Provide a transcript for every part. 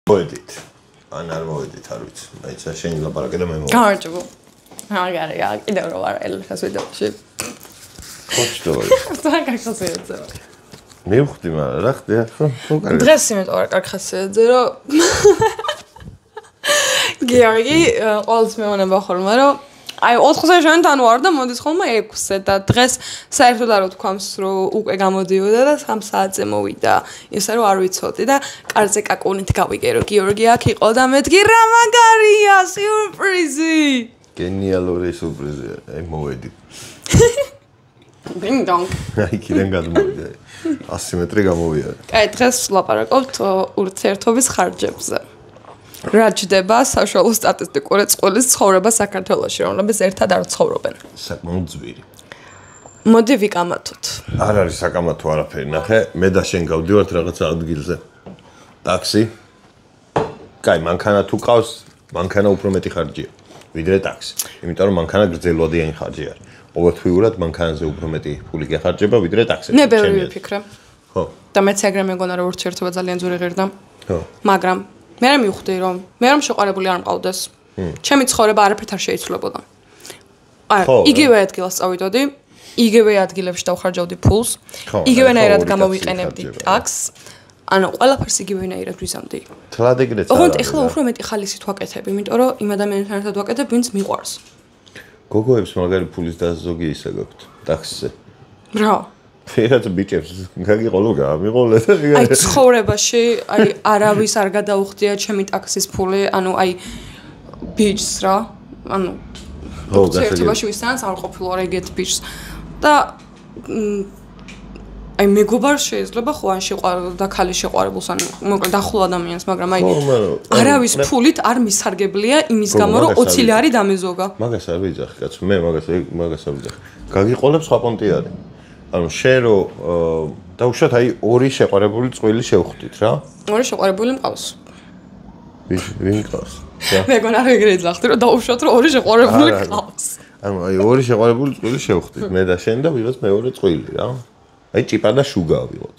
მოვედით. ან არ მოვედით, არ ვიცი. მაიცა შენი ლაპარაკე და მე მოვედი. გამარჯობა. აგარია, კიდევ რო ვარ ელხას ვიდეოში. ხოჭდორი. თან კახასიაძე. მივხვდი, მაგრამ რა ხდება ხო? დღეს იმიტომ ვარ კახასიაძე, რომ გიორგი ყოველთვის მეუბნება ხოლმე, რომ აი 4-ზე ჩვენთან ვარ და მოდის ხოლმე 6-ზე და დღეს საერთოდ არ ვთქვამს, რომ უკვე გამოდიოდა და 3 საათზე მოვიდა. ისე რომ არ ვიცოდი და კარზე კაკუნით გავიგე, რომ გიორგი აქ იყო და მეთქი რა მაგარია, სიურპრიზი. გენიალური სიურპრიზია. აი მოვედი. Ding dong. აი კიდენ გადმოვიდა. 100 მეტრი გამოვიდა. აი დღეს ვლაპარაკობთ ურთიერთობის ხარჯებზე. რა ჯდება საშუალო სტატისტიკური წყვილის ცხოვრება საქართველოში, რომლებიც ერთად არ ცხოვრობენ. საკმაოდ ძვირი. მოდი ვიკამათოთ. არ არის საკამათო არაფერი, ნახე, მე და შენ გავდივართ რაღაცა ადგილზე. ტაქსი. კაი, მანქანა თუ ყავს, მანქანა უფრო მეტი ხარჯია, ვიდრე ტაქსი. იმიტომ რომ მანქანა გრძელვადიანი ხარჯი არის. ყოველთვიურად მანქანაზე უფრო მეტი ფული გეხარჯება, ვიდრე ტაქსზე. მე ბევრი ვიფიქრე. ხო. და მეც ეგრე მეგონა რომ ურთიერთობა ძალიან ძვირი ღირდა. ხო. მაგრამ მე რა მივხვდი რომ მე რომ შეყარებული არ მყავდეს. ჩემი ცხოვრება არაფერთ არ შეიცვლებოდა. აი, იგივე ადგილას წავიდოდი, იგივე ადგილებში დავხარჯავდი ფულს, იგივენაირად გამოვიყენებდი ტაქსს. ანუ ყველაფერს იგივენაირად ვიზამდი. თლად ეგრეც არა. ოღონდ ეხლა უფრო მეტი ხალისით ვაკეთებ, იმიტომ რომ იმ ადამიანთან ერთად ვაკეთებ, ვინც მიყვარს. გოგოებს მაგარი ფულის დაზოგი ისე გაქვთ ტაქსზე. რა? ფერად ბიჭებს გაგიყოლო გამიყოლე და აი ცხოვრებაში აი არავის არ გადაუხდია ჩემი ტაქსის ფული, ანუ აი ბიჭს რა, ანუ ურთიერთობაში ვისთანაც არ ყოფილვარ ეგეთ ბიჭს და აი მეგობარს შეიძლება ხო ან შეყვარებულ და ქალის შეყვარებულს ან მოკლედ ახლო ადამიანს, მაგრამ აი არავის ფულით არ მისარგებლია იმის გამო რომ 20 ლარი დამეზოგა. მაგას არ ვიძახი კაცო, მე მაგას არ ვიძახი. გაგიყოლებს სხვა პონტი არის. ანუ შენ რო დაუშვათ აი ორი შეყვარებული წვილი შევხვდით რა. ორი შეყვარებული მყავს. ვინ ყავს? მეგონა რა ეგრე ეძახდი რომ დაუშვათ რომ ორი შეყვარებული მყავს. ანუ აი ორი შეყვარებული წვილი შევხვდით, მე და შენ და ვიღაც მეორე წვილი რა. აი ჭიპა და შუგა ვიღოთ.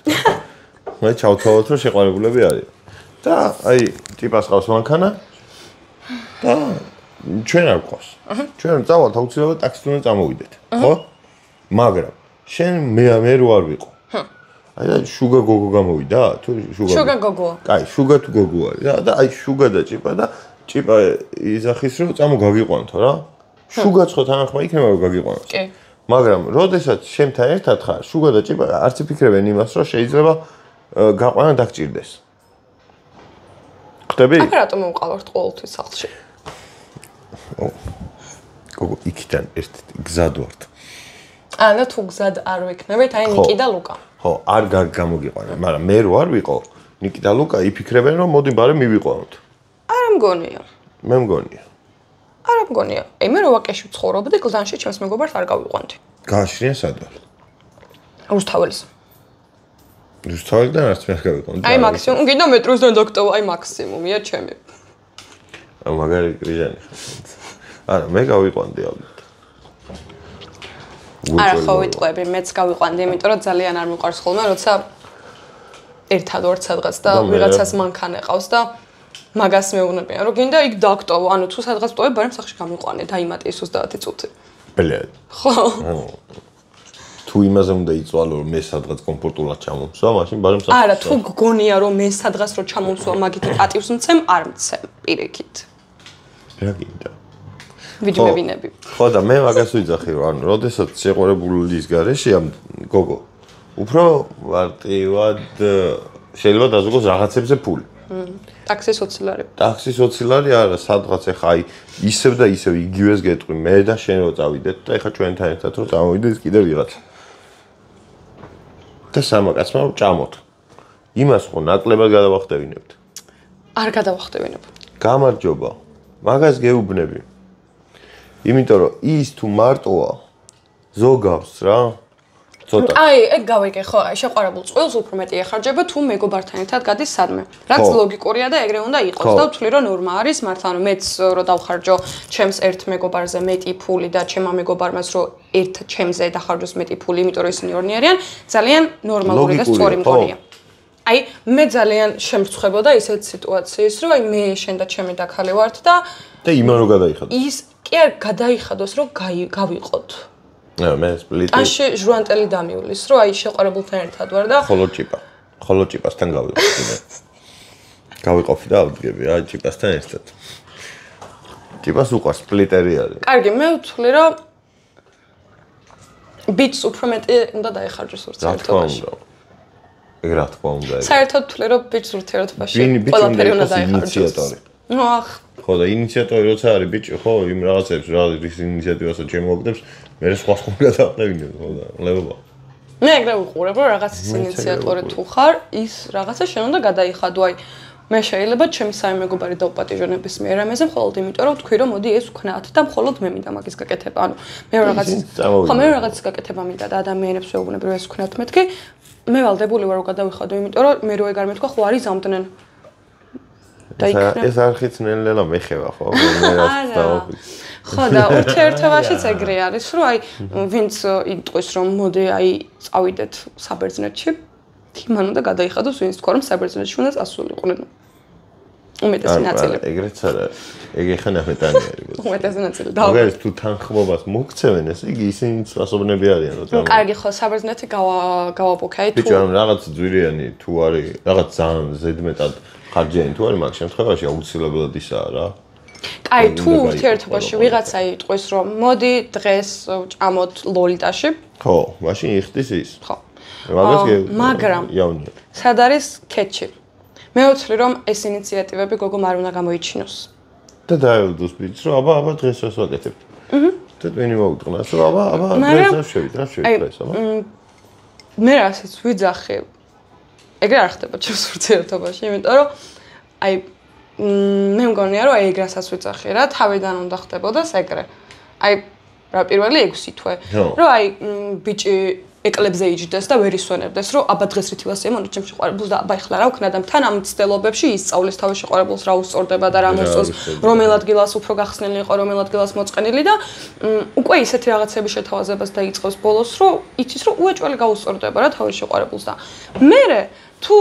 მე ჩავთვალოთ რომ შეყვარებულები არის. და აი ჭიპას ყავს მანქანა და ჩვენ არ ყავს. ჩვენ წავალთ აუცილებლად ტაქსით უნდა წამოვიდეთ, ხო? მაგრამ შენ მე რო არ ვიყო. აი და შუგა გოგო გამოვიდა? თუ შუგა გოგო. კაი, შუგა თუ გოგო არის რა და აი შუგა და ჭიპა და ჭიპა იზახის რომ წამო გაგიყვანთო რა. შუგაც ხო თანახმა იქნება რომ გაგიყვანოს. კი. მაგრამ როდესაც შენთან ერთად ხარ, შუგა და ჭიპა არც იფიქრებენ იმას, რომ შეიძლება გაყვანა დაგჭირდეს. ხტები? აქ რატომ მოვყავართ ყოველთვის სახლში? გოგო, იქიდან ერთ გზად ვართ. და თუ გზად არ ვიქნებით, აი ნიკი და ლუკა. ხო, არ გამოგიყვანა, მაგრამ მე რო არ ვიყო, ნიკი და ლუკა იფიქრებენ, რომ მოდი ბარე მივიყვანოთ. არა მგონია. მე მგონია. არა მგონია. აი მე რო ვაკეში ვცხოვრობდი, გლანში ჩემს მეგობარს არ გავიყვანდი. გააშრიან სად ვარ? რუსთაველს. რუსთაველიდან არც მე არ გავიყვანდი. აი მაქსიმუმ კიდე მეტროსთან დაგტოვა, აი მაქსიმუმია ჩემი. მაგარი კრიჟანი. არა, მე გავიყვანდი ალბათ. არა ხო ვიტყვები, მეც გავიყვანდი, იმიტომ რომ ძალიან არ მიყვარს ხოლმე, როცა ერთად ვარ სადღაც და ვიღაცას მანქანა ყავს და მაგას მეუბნებიან, რომ გინდა იქ დაგტოვო, ანუ თუ სადღაც ტოვებ, ბარემ სახში გამიყვანე, დაიმატე 30 წუთი. ბლედ. ხო. თუ იმაზე უნდა იწვალო, რომ მე სადღაც კომფორტულად ჩამომსვა, მაშინ ბარემ სახში. არა, თუ გგონია, რომ მე სადღაც რო ჩამომსვა, მაგით პატივს მცემ, არ მცემ, პირიქით. რა გინდა? ვიჯმევინები. ხო და მე მაგას ვიძახი რომ ანუ როდესაც შეყვარებულის გარეშე ამ გოგო უფრო ვარტივად შეიძლება დაზოგოს რაღაცებზე ფული. ტაქსის 20 ლარი. ტაქსის 20 ლარი არა, სადღაც ეხა აი ისევ და ისევ იგივეს გეტყვი მე და შენ რო წავიდეთ და ეხა ჩვენთან ერთად რო წამოვიდეთ კიდევ ვიღაცა. და სამაკაცმა ჭამოთ. იმას ხო ნაკლებად გადავახტევინებთ. არ გადავახტევინებ. გამარჯობა. მაგას გეუბნები. იმიტომ რომ ის თუ მარტოა ზოგავს რა ცოტა აი ეგ გავიგე ხო აი შეყვარებულ წყვილს უფრო მეტი ეხარჯება თუ მეგობართან ერთად გადის სადმე რაც ლოგიკურია და ეგრე უნდა იყოს და ვთვლი რომ ნორმა არის მართლა რომ მეც რო დავხარჯო ჩემს ერთ მეგობარზე მეტი ფული და ჩემმა მეგობარმაც რო ერთ ჩემზე დახარჯოს მეტი ფული იმიტომ რომ ისინი ორნი არიან ძალიან ნორმალური და სწორი მგონია აი მე ძალიან შემრცხებოდა ისეთ სიტუაციის, რომ აი მე შენ და ჩემი დაქალი ვართ და იმან რო გადაიხადო. ის კი არ გადაიხადოს, რომ გავიყოთ. მე სპლიტი. აში ჟვანტელი დამივლის, რომ აი შეყვარებულთან ერთად ვარ და ხოლო ჭიპასთან გავიყო. გავიყოფი და ავდგები რა ჭიპასთან ერთად. ჭიპას უყვარს სპლიტერი არის. კარგი, მე ვთვლი, რომ ბიჭს უფრო მეტი უნდა დაიხარჯოს ურთიერთობაში. ეგ რა თქმა უნდა. საერთოდ ვთვლი, რომ ბიჭს ურთიერთობაში ყველაფერი უნდა დაიხარჯოს. ნუ ახ ხო და ინიციატორი როცა არის ბიჭი, ხო, იმ რაღაცებს რა ის ინიციატივასაც შემოაგდებს, მე სხვა გადააყენებ, ხო და ლებობა. მე ეგრე ვიყურებ, რომ რაღაცის ინიციატორი თუ ხარ, ის რაღაცა შენ უნდა გადაიხადო, აი მე შეიძლება ჩემი სამი მეგობარი დაუპატიჟონების მიერ ამაზე, მხოლოდ იმიტომ რომ თქვი რომ მოდი ეს ვქნათ და მხოლოდ მე მინდა მაგის გაკეთება. ანუ მე რაღაცის გაკეთება მინდა და ადამიანებს ვეუბნები ეს ვქნათ მეთქი. მე ვალდებული ვარ რომ გადავიხადო, იმიტომ რომ მე რო ეგ არ მეთქვა, ხო არის ამდნენ. ეს არხიც ნელ-ნელა მეხება, ხო? მე რაც დავახვი. ხო და ურთიერთობაშიც ეგრე არის, რომ აი ვინც იტყვის რომ მოდი აი წავიდეთ საბერძნეთში, იმან უნდა გადაიხადოს ვინც თქვა რომ საბერძნეთში უნდა წასულიყვნენ. უმეტესი ნაწილი. ეგრეც არა. ეგ ეხა ნახეთანიერი. უმეტესი ნაწილი. მაგალითად თუ თანხმობას მოგცემენ, ესე იგი ისინი ასობნები არიან, რომ კარგი ხო, საბერძნეთი გავაპოქე თუ ბიჭო, ანუ რაღაც ძვირიანი თუ არის, რაღაც ძალიან ზედმეტად ხარჯიანი თუ არის, მაგ შემთხვევაში აუცილებლად ისაა რა. აი თუ ურთიერთობაში ვიღაცა იტყვის რომ მოდი დღეს ჭამოთ ლოლიტაში. ხო, მაშინ იხდის ის. ხო. მაგრამ იავნია. სად არის კეთჩი? მე ვთვლი რომ ეს ინიციატივები გოგომ არ უნდა გამოიჩინოს. და დაელოდოს ბიჭს რომ აბა დღეს რას ვაკეთებთ. და თქვენი მოუწყნას რომ აბა დღეს რა შევით დღეს აბა. მე რასაც ვიძახი. ეგრე არ ხდება ჩემს ურთიერთობაში, იმიტომ რომ აი მე მგონია რომ ეგ რასაც ვიძახი რა თავიდან უნდა ხდებოდეს ეგრე. აი რა პირველი 6 თვე. რომ აი ბიჭი ეკლებზე იჯდეს და ვერ ისვენებდეს, რომ აბა დღეს რითი ვასწრე მონო ჩემს შეყვარებულს და აბა ეხლა რა ვქნა და თან ამ ცდელობებში ისწავლის თავის შეყვარებულს რა უსწორდება და რა მოსწონს, რომელ ადგილას უფრო გახსნილი იყო, რომელ ადგილას მოწყენილი და უკვე ისეთი რაღაცების შეთავაზებას დაიწყოს ბოლოს, რომ იცის რომ უეჭველი გაუსწორდება რა თავის შეყვარებულს და მერე თუ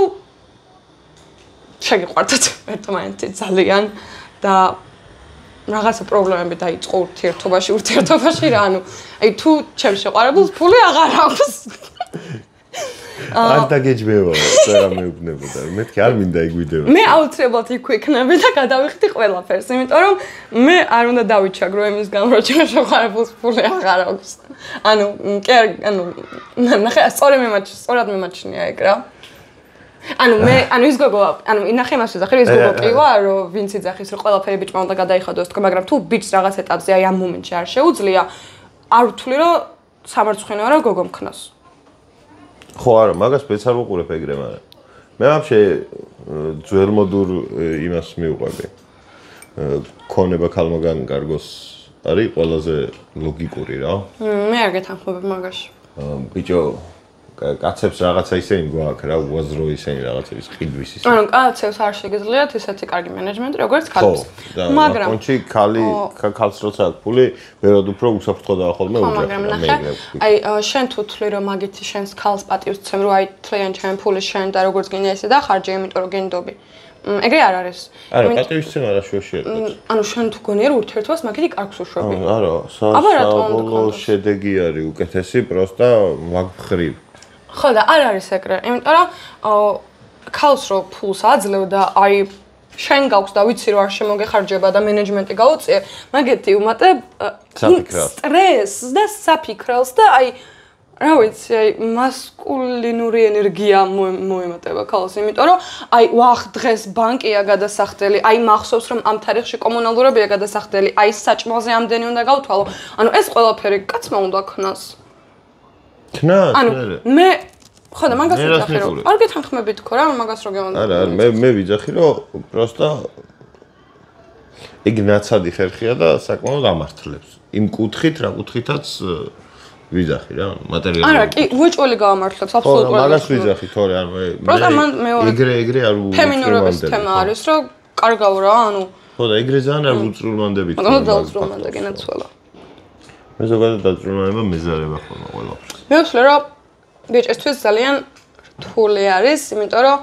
შეგიყვარდეთ ერთმანეთი ძალიან და რაღაცა პრობლემები დაიწყო ურთიერთობაში რა, ანუ აი თუ ჩემს შეყვარებულს ფული აღარ აქვს. არ დაგეჯბება, რა მეუბნებოდა. მეთქი არ მინდა იგვიდება. მე აუცილებლად იქ ვიქნები და გადავიხდი ყველაფერს, იმიტომ რომ მე არ უნდა დავიჩაგრო იმის გამო, რომ ჩემს შეყვარებულს ფული აღარ აქვს. ანუ კი არ, ანუ ნახე, სწორად მიმაჩნია ეგ რა. ანუ ის გოგო, ანუ ინახე მას ვიძახი, ის გოგო კი ვარ, რომ ვინც იძახის, რომ ყველაფერი ბიჭმა უნდა გადაიხადოს თქო, მაგრამ თუ ბიჭს რაღაც ეტაპზე აი ამ მომენტში არ შეუძლია, არ ვთვლი, რომ სამარცხვინოა რომ გოგო მქნას. ხო არა, მაგას მეც არ ვუყურებ ეგრე, მაგრამ მე ვაფშე ძველმოდურ იმას მივყვები. ქონება ქალმაგან კარგოს არის ყველაზე ლოგიკური რა. მე არ გეთანხმობ მაგაში. ბიჭო კაცებს რაღაცა ისენი გვაქვს რა, უაზრო ისენი რაღაცების ყიდვის ისე. ანუ კაცებს არ შეგიძლიათ ესეთი კარგი მენეჯმენტი, როგორც ქალებს. მაგრამ კონჩი ქალს როცა აქვს ფული, ვერად უფრო უსაფრთხო დაახოლმე უჯრედს. აი შენ თუ თვლი რომ მაგითი შენს ქალს პატივს ცემ, რომ აი თლიან ჩემ ფული შენ და როგორც გინდა ესე და ხარჯი, იმიტომ რომ გენდობი. ეგრე არ არის. არა, პატივის ცემა რა შუაში არის. ანუ შენ თუ გონია რომ ურთიერთობას მაგითი კარგს უშვები. არა, საბოლოო შედეგი არის უკეთესი, პროსტა მაგხრივ. ხო და არ არის ეგრე, იმიტომ რომ ქალს რო ფულს აძლევ და აი შენ გაქვს და ვიცი რომ არ შემოგეხარჯება და მენეჯმენტი გაუწიე, მაგეთი უმატებ სტრესს და საფიქრელს და აი რა ვიცი, აი მასკულინური ენერგია მოემატება ქალს, იმიტომ რომ აი ვახ დღეს ბანკია გადასახდელი, აი მახსოვს რომ ამ თარიღში კომუნალურებია გადასახდელი, აი საჭმელზე ამდენი უნდა გავთვალო. ანუ ეს ყველაფერი კაცმა უნდა ქნას. ქნას? ანუ მე ხო და მაგას ვიძახი რომ არ გეთანხმებით თქო რა მაგას რო გემონდა. არა, მე ვიძახი რომ პროსტა ეგ ნაცადი ხერხია და საკმაოდ ამართლებს. იმ კუთხით, რა კუთხითაც ვიძახი რა, მატერიალური. არა, კი, უეჭველი გაამართლებს აბსოლუტურად. ხო, მაგას ვიძახი, თორე არ ეგრე არ ფემინურობის თემა არის, რომ კარგავ რა, ანუ ხო და ეგრე ძალიან არ უწრულმანდებით. ხო, დაუწრულმანდა გენაცვალა. მე ზოგადად დაუწრულმანდება მეზარება ხოლმე ყველაფერს. მე ვთვლი რომ ბიჭისთვის ძალიან რთული არის, იმიტომ რომ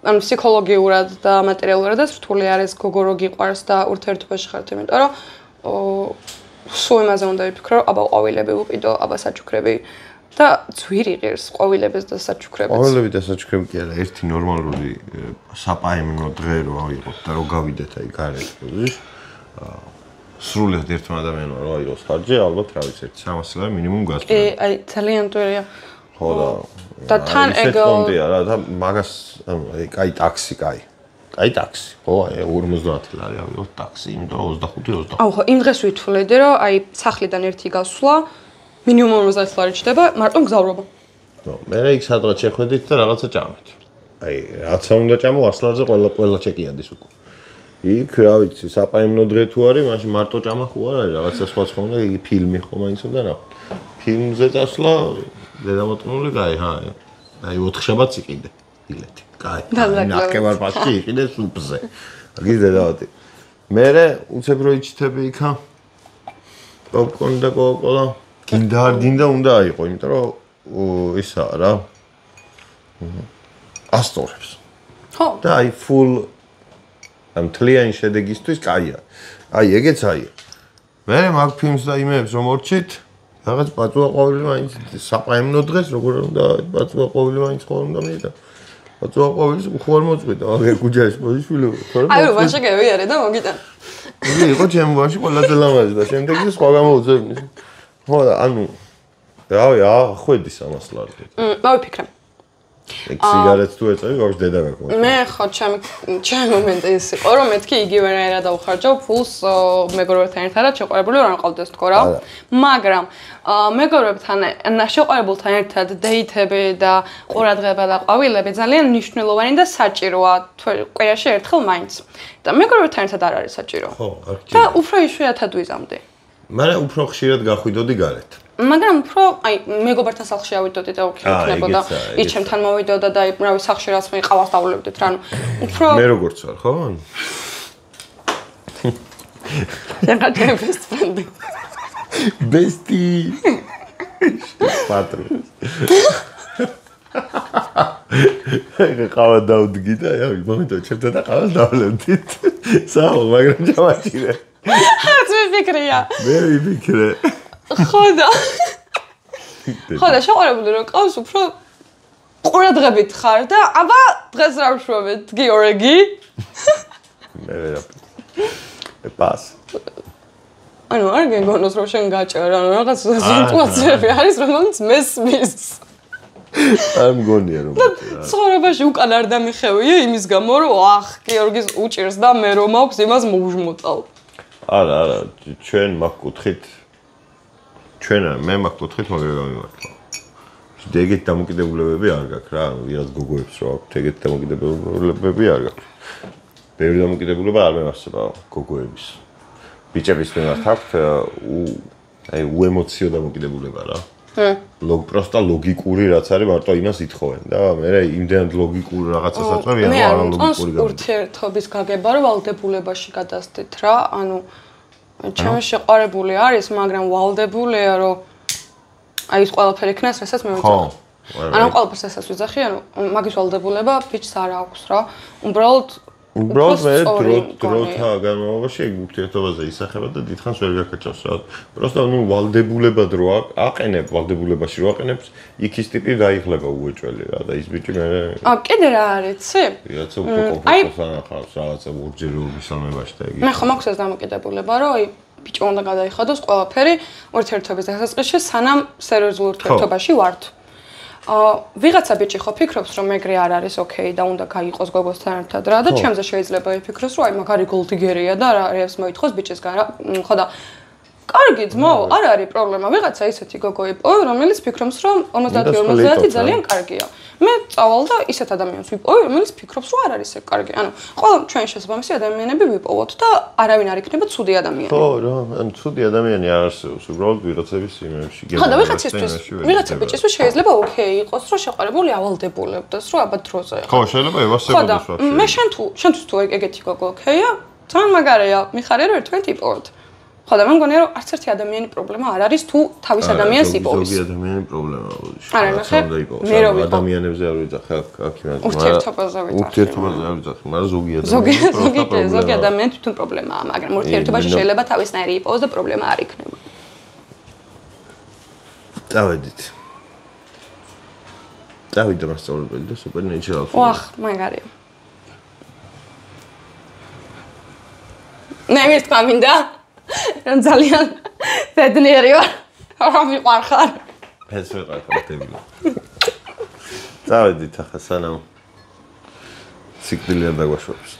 ან ფსიქოლოგიურად და მატერიალურადაც რთული არის გოგო რო გიყვარს და ურთიერთობაში ხართ, იმიტომ რომ სულ იმაზე უნდა ვიფიქრო, აბა ყვავილები ვუყიდო, აბა საჩუქრები და ძვირი ღირს ყვავილებს და საჩუქრებს. ყვავილები და საჩუქრები კი არა, ერთი ნორმალური საპაემნო დღე რო ავიღოთ და რო გავიდეთ აი გარეთ, ბუზის. სრულად ერთმა ადამიანმა რო აიღოს ხარჯი, ალბათ რა ვიცი, 300 ლარი მინიმუმ გასწრება. აი ძალიან ძვირია. ხო და თან ეგო რა და მაგას აი კაი ტაქსი, კაი. აი ტაქსი. ხო, აი 50 ლარი ავიღოთ ტაქსი, იმიტომ 25-25. აუ ხო, იმ დღეს ვითვლედი რომ აი სახლიდან ერთი გასვლა მინიმუმ 50 ლარი ჩდება, მარტო მგზავრობა. ნო, მე იქ სადღაც შეხვედით და რაღაცა ჭამეთ. აი, რაცა უნდა ჭამო 100 ლარზე ყველა ჩეკიანდის უკვე. იქ რა ვიცი, საპაემნო დღე თუ არის, მაშინ მარტო ჭამა ხო არ არის, რაღაცა სხვა უნდა, იგი ფილმი ხო მაინც უნდა ნახო. ფილმზე წასვლა დედამოწმული კაი, ჰა. აი 4 შაბათს იყიდე ბილეთი. კაი. ნახევარ-ბათში იყიდე სუპზე. აგი დედავატი. მერე უცებ რო იჩთები იქა. პოპკორნი და კოკა-კოლა. გინდა უნდა აიყო, იმიტომ რომ ისაა რა. ასტორებს. ხო. და აი full ამ თლიანი შედეგისთვის კაია. აი ეგეც აია. მე მაგ ფილმს და იმებს რომ ორჩით, რაღაც პაწუა ყვავილი მაინც საპაემნო დღეს როგორ უნდა პაწუა ყვავილი მაინც ხო უნდა მიიტა. პაწუა ყვავილის უხوار მოწყვიტა, აგერ გუჯაში მოიშვილი. აი რომ ვაშა გავიარე და მოგიტან. იგი იყო ჩემ ვაში ყველაზე ლამაზი და შემდეგ ის სხვა გამოუძებნის. ხო და ანუ რავი, ხვედის 100 ლარზე. მოვიფიქრე. ეგ სიგარეტს თუ ეწევი, ვაფშე დედა გაქვს. მე ხო ჩემ მომენტი ის იყო, რომ მეთქი იგივენაირად დავხარჯავ ფულს მეგობრებთან ერთად შეყვარებული არ მყავდეს თქო რა. მაგრამ მეგობრებთან შეყვარებულთან ერთად დეითები და ყურადღება და ყვავილები ძალიან მნიშვნელოვანი და საჭიროა კვირაში ერთხელ მაინც. და მეგობრებთან ერთად არ არის საჭირო. ხო, არ და უფრო იშვიათად ვიზამდი. მაგრამ უფრო ხშირად გახვიდოდი გარეთ. მაგრამ უფრო აი მეგობართა სახლში ავიდოდი და ოქი იქნებოდა ის ჩემთან მოვიდოდა და აი რავი სახლში რაც მეყავას დავლებდით რა უფრო მე როგორც ვარ ხო? რა ჩემ best friend ბესტი პატრონი ყავა დავდგი და აი მომენტო ჩემთან და ყავას დავლებდით საო მაგრამ ჩავაჭირე რაც მიფიქრია მე ვიფიქრე ხოდა შეყვარებული რომ ყავს უფრო ყურადღებით ხარ და აბა დღეს რა ვშვებეთ გიორგი მე ვერაფერი პას ანუ არ გეგონოს რომ შენ გაჭერა რაღაც სიტუაციები არის რომელიც მესმის არ მგონია რომ ცხოვრებაში უკან არ დამიხევია იმის გამო რომ ახ გიორგის უჭირს და მე რომ მაქვს იმას მოვუჟმოწავ არა ჩვენ მაგ კუთხით მე მაგ კუთხით მაგერ გამიმართლა. ეგეთ დამოკიდებულებები არ გაქვს რა, ვიღაც გოგოებს რო აქვს, ეგეთ დამოკიდებულებები არ გაქვს. ბევრი დამოკიდებულება არ მემარცხება გოგოების. ბიჭების მიმართ აქვთ აი უემოციო დამოკიდებულება რა. პროსტა ლოგიკური რაც არის, მარტო იმას ითხოვენ და მე იმდენად ლოგიკური რაღაცას აწვევიან, რომ არა ლოგიკური გამო. ურთიერთობის გაგება რომ ვალდებულებაში გადასდეთ რა, ანუ ჩემი შეყვარებული არის, მაგრამ ვალდებულია რომ აი ეს ყველაფერი იქნას, რასაც მე ვიძახი. ანუ ყველაფერს რასაც ვიძახი, ანუ მაგის ვალდებულება ბიჭს არ აქვს რა. უბრალოდ მე დროთა განმავლობაში ეგ ურთიერთობაზე ისახება და დიდხანს ვერ გაკაჭავს რა. პროსტა ნუ ვალდებულებად რო აყენებ, ვალდებულებაში რო აყენებს, იქ ის ტიპი დაიხლება უეჭველი რა და ის ბიჭი მე კიდე რა არის, ცი? რაღაცა უფრო კომფორტს ანახავს, რაღაცა ურჯერობის სამებაში და ეგ. მე ხომ მაქვს ეს დამოკიდებულება, რომ აი ბიჭი უნდა გადაიხადოს ყველაფერი ურთიერთობის დასაწყისში, სანამ სერიოზულ ურთიერთობაში ვართ. ვიღაცა ბიჭი ხო ფიქრობს, რომ ეგრე არ არის ოკეი და უნდა გაიყოს გოგოსთან ერთად რა და ჩემზე შეიძლება იფიქროს, რომ აი მაგარი გოლდიგერია და არაფერს მოითხოვს ბიჭისგან რა. ხო და კარგი ძმო, არ არის პრობლემა. ვიღაცა ისეთი გოგო იპოვე, რომელიც ფიქრობს, რომ 50-50 ძალიან კარგია. მე წავალ და ისეთ ადამიანს ვიპოვე, რომელიც ფიქრობს, რომ არ არის ეგ კარგი. ანუ ყველა ჩვენ შესაბამისი ადამიანები ვიპოვოთ და არავინ არ იქნება ცუდი ადამიანი. ხო, რა, ანუ ცუდი ადამიანი არ არსებობს, უბრალოდ ვიღაცების იმებში გეუბნები. ხო და ვიღაცა ბიჭისთვის შეიძლება ოკეი იყოს, რომ შეყვარებული ავალდებულებდეს, რომ აბა დროზე. ხო, შეიძლება ევასებოდეს ვაფშე. მე შენთვის თუ ეგეთი გოგო ოკეია, თან მაგარია, მიხარია რომ ერთვენ ტიპოვთ. ხო და მე მგონია რომ არც ერთი ადამიანი პრობლემა არ არის თუ თავის ადამიანს იპოვის. ზოგი ადამიანი პრობლემაა ბოდიში. არა, ნახე, მე რო ვიყო ადამიანებზე არ ვიძახე აქ იმას. ურთიერთობაზე ვიძახე. ურთიერთობაზე არ ვიძახე, მაგრამ ზოგი ადამიანი თვითონ პრობლემაა, მაგრამ ურთიერთობაში შეიძლება თავისნაირი იპოვოს და პრობლემა არ იქნება. დავედით. დავიდა მასწავლებელი და სუპერ ნეიჩერალ. ვახ, მაგარია. მე მithქვა მინდა რომ ძალიან ბედნიერი ვარ. რომ მიყვარხარ. ეს ვიყავ დებილი. დავედით ახლა სანამ სიკვდილი არ დაგვაშვებს.